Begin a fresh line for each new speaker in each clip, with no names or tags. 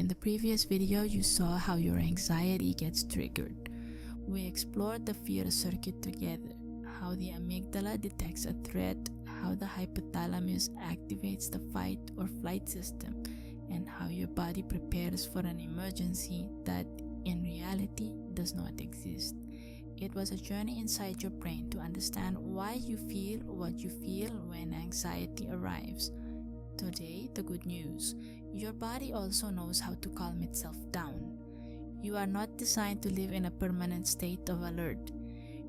In the previous video, you saw how your anxiety gets triggered. We explored the fear circuit together, how the amygdala detects a threat, how the hypothalamus activates the fight or flight system, and how your body prepares for an emergency that in reality does not exist. It was a journey inside your brain to understand why you feel what you feel when anxiety arrives. Today, the good news: your body also knows how to calm itself down. You are not designed to live in a permanent state of alert.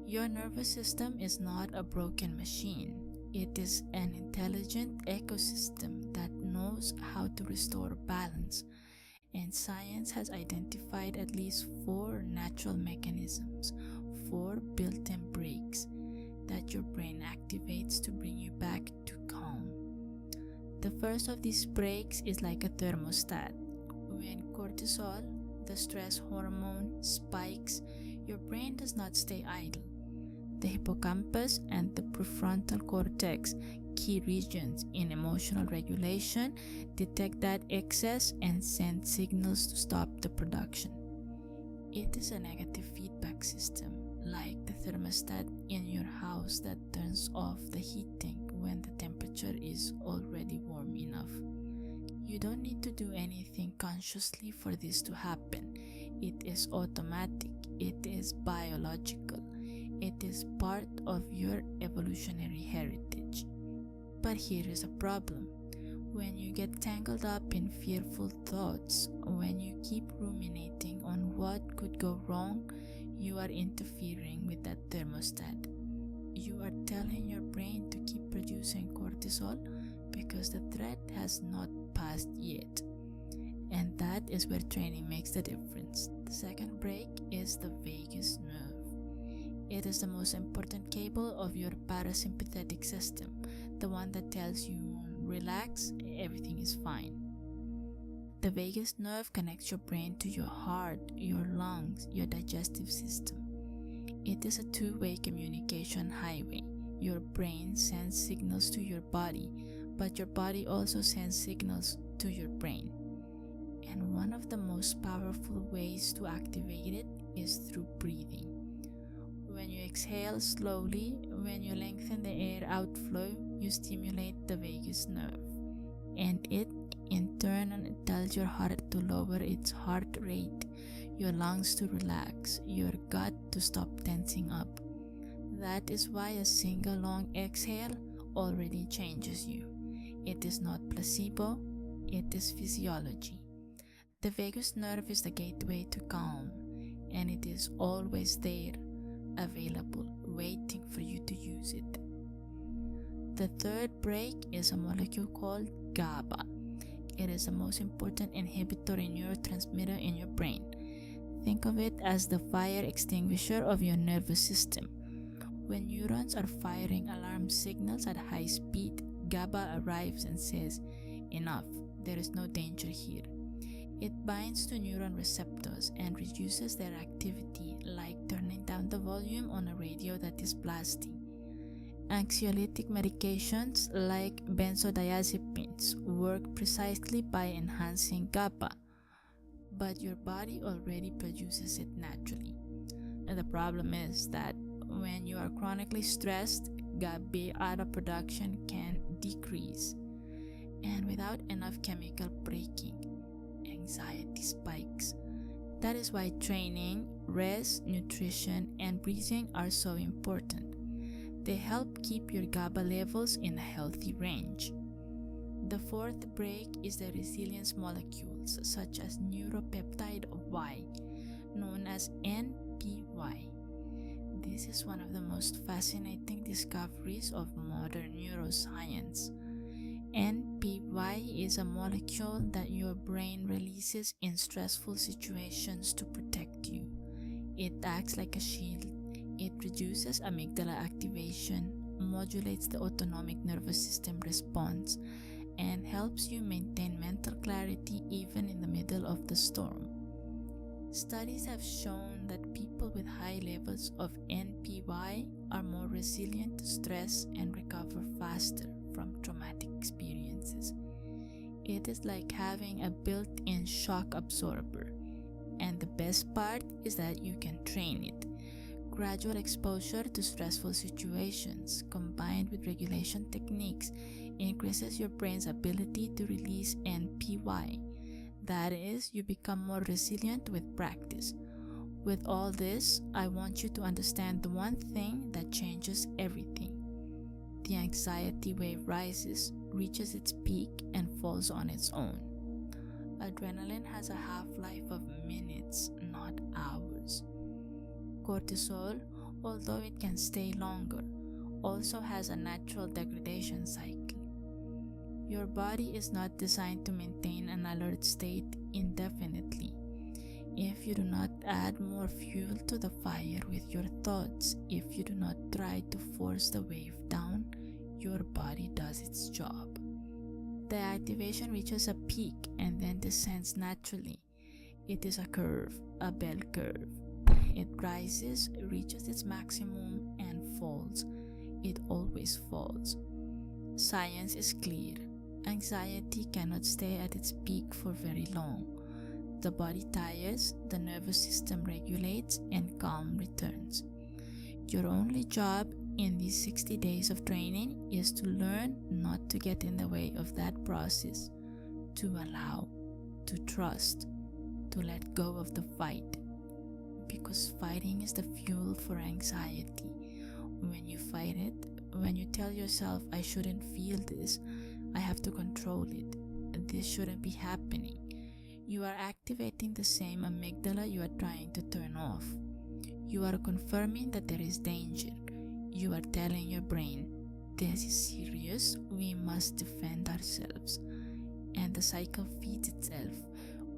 Your nervous system is not a broken machine. It is an intelligent ecosystem that knows how to restore balance. And science has identified at least 4 natural mechanisms, 4 built-in brakes that your brain activates to bring you back to calm. The first of these brakes is like a thermostat. When cortisol, the stress hormone, spikes, your brain does not stay idle. The hippocampus and the prefrontal cortex, key regions in emotional regulation, detect that excess and send signals to stop the production. It is a negative feedback system, like the thermostat in your house that turns off the heating when the temperature is already warm enough. You don't need to do anything consciously for this to happen. It is automatic, it is biological, it is part of your evolutionary heritage. But here is a problem. When you get tangled up in fearful thoughts, when you keep ruminating on what could go wrong, you are interfering with that thermostat. You are telling your brain to keep producing cortisol because the threat has not passed yet. And that is where training makes the difference. The second brake is the vagus nerve. It is the most important cable of your parasympathetic system, the one that tells you, relax, everything is fine. The vagus nerve connects your brain to your heart, your lungs, your digestive system. It is a two-way communication highway. Your brain sends signals to your body, but your body also sends signals to your brain. And one of the most powerful ways to activate it is through breathing. When you exhale slowly, when you lengthen the air outflow, you stimulate the vagus nerve. And it, in turn, tells your heart to lower its heart rate, your lungs to relax, your gut to stop tensing up. That is why a single long exhale already changes you. It is not placebo, it is physiology. The vagus nerve is the gateway to calm, and it is always there, available, waiting for you to use it. The third brake is a molecule called GABA. It is the most important inhibitory neurotransmitter in your brain. Think of it as the fire extinguisher of your nervous system. When neurons are firing alarm signals at high speed, GABA arrives and says, enough, there is no danger here. It binds to neuron receptors and reduces their activity, like turning down the volume on a radio that is blasting. Anxiolytic medications like benzodiazepines work precisely by enhancing GABA, but your body already produces it naturally. And the problem is that when you are chronically stressed, GABA production can decrease, and without enough chemical braking, anxiety spikes. That is why training, rest, nutrition, and breathing are so important. They help keep your GABA levels in a healthy range. The fourth brake is the resilience molecules such as neuropeptide Y, known as NPY. This is one of the most fascinating discoveries of modern neuroscience. NPY is a molecule that your brain releases in stressful situations to protect you. It acts like a shield. It reduces amygdala activation, modulates the autonomic nervous system response, and helps you maintain mental clarity even in the middle of the storm. Studies have shown that people with high levels of NPY are more resilient to stress and recover faster from traumatic experiences. It is like having a built-in shock absorber. And the best part is that you can train it. Gradual exposure to stressful situations combined with regulation techniques increases your brain's ability to release NPY. That is, you become more resilient with practice. With all this, I want you to understand the one thing that changes everything. The anxiety wave rises, reaches its peak, and falls on its own. Adrenaline has a half-life of minutes, not hours. Cortisol, although it can stay longer, also has a natural degradation cycle. Your body is not designed to maintain an alert state indefinitely. If you do not add more fuel to the fire with your thoughts, if you do not try to force the wave down, your body does its job. The activation reaches a peak and then descends naturally. It is a curve, a bell curve. It rises, reaches its maximum, and falls. It always falls. Science is clear. Anxiety cannot stay at its peak for very long. The body tires, the nervous system regulates, and calm returns. Your only job in these 60 days of training is to learn not to get in the way of that process, to allow, to trust, to let go of the fight. Because fighting is the fuel for anxiety. When you fight it, when you tell yourself, I shouldn't feel this, I have to control it, this shouldn't be happening, you are activating the same amygdala you are trying to turn off. You are confirming that there is danger. You are telling your brain, this is serious, we must defend ourselves. And the cycle feeds itself.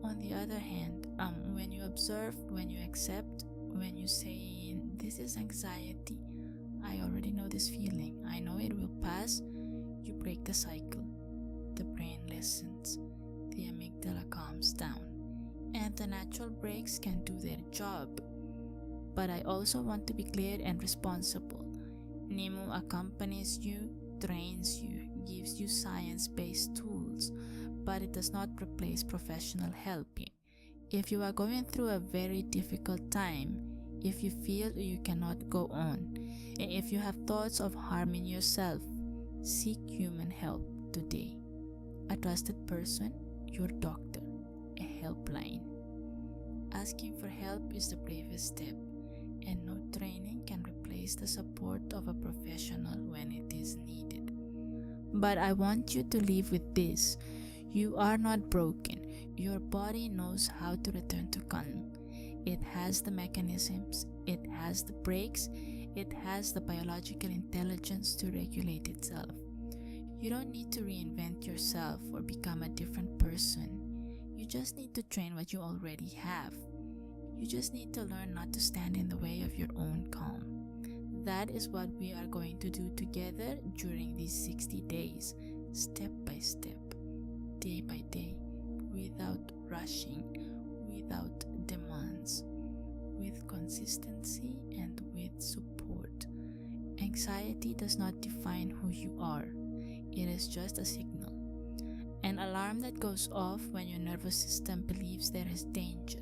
On the other hand, when you observe, when you accept, when you say, this is anxiety, I already know this feeling, I know it will pass, you break the cycle. The brain listens, the amygdala calms down, and the natural brakes can do their job. But I also want to be clear and responsible. Nimu accompanies you, trains you, gives you science-based tools, but it does not replace professional helping. If you are going through a very difficult time, if you feel you cannot go on, and if you have thoughts of harming yourself, seek human help today. A trusted person, your doctor, a helpline. Asking for help is the bravest step, and no training can replace the support of a professional when it is needed. But I want you to leave with this. You are not broken. Your body knows how to return to calm. It has the mechanisms, it has the brakes, it has the biological intelligence to regulate itself. You don't need to reinvent yourself or become a different person. You just need to train what you already have. You just need to learn not to stand in the way of your own calm. That is what we are going to do together during these 60 days, step by step, day by day, without rushing, without demands, with consistency and with support. Anxiety does not define who you are. It is just a signal, an alarm that goes off when your nervous system believes there is danger.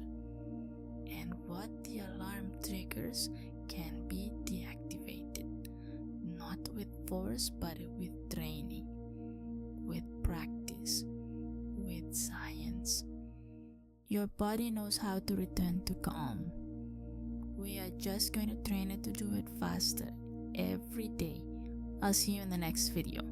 And what the alarm triggers can be deactivated, not with force but with training, with practice, with science. Your body knows how to return to calm. We are just going to train it to do it faster every day. I'll see you in the next video.